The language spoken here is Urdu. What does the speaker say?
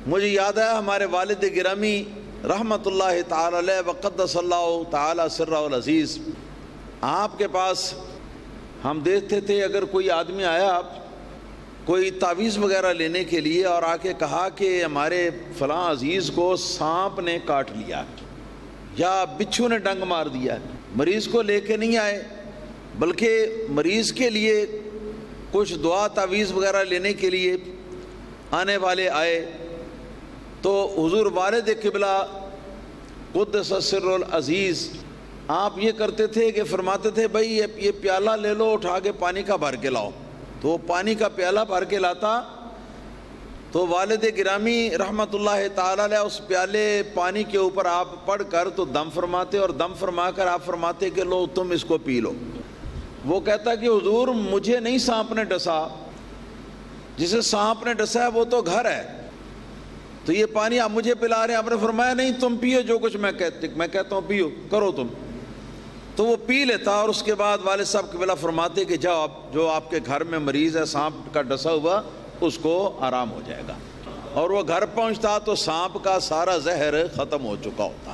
مجھے یاد ہے ہمارے والد گرامی رحمۃ اللہ تعالی علیہ وقدس اللہ تعالی سرہ العزیز، آپ کے پاس ہم دیکھتے تھے اگر کوئی آدمی آیا کوئی تعویذ وغیرہ لینے کے لیے اور آ کے کہا کہ ہمارے فلاں عزیز کو سانپ نے کاٹ لیا یا بچھو نے ڈنگ مار دیا، مریض کو لے کے نہیں آئے بلکہ مریض کے لیے کچھ دعا تعویذ وغیرہ لینے کے لیے آنے والے آئے، تو حضور والد قبلہ قدس سر العزیز آپ یہ کرتے تھے کہ فرماتے تھے بھائی یہ پیالہ لے لو، اٹھا کے پانی کا بھر کے لاؤ، تو وہ پانی کا پیالہ بھر کے لاتا تو والد گرامی رحمۃ اللہ تعالی علیہ اس پیالے پانی کے اوپر آپ پڑھ کر تو دم فرماتے، اور دم فرما کر آپ فرماتے کہ لو تم اس کو پی لو۔ وہ کہتا کہ حضور مجھے نہیں سانپ نے ڈسا، جسے سانپ نے ڈسا ہے وہ تو گھر ہے، تو یہ پانی آپ مجھے پلا رہے ہیں۔ آپ نے فرمایا نہیں تم پیو جو کچھ میں کہتا ہوں پیو کرو تم، تو وہ پی لیتا، اور اس کے بعد والد صاحب قبلہ فرماتے کہ جاؤ جو آپ کے گھر میں مریض ہے سانپ کا ڈسا ہوا اس کو آرام ہو جائے گا، اور وہ گھر پہنچتا تو سانپ کا سارا زہر ختم ہو چکا ہوتا۔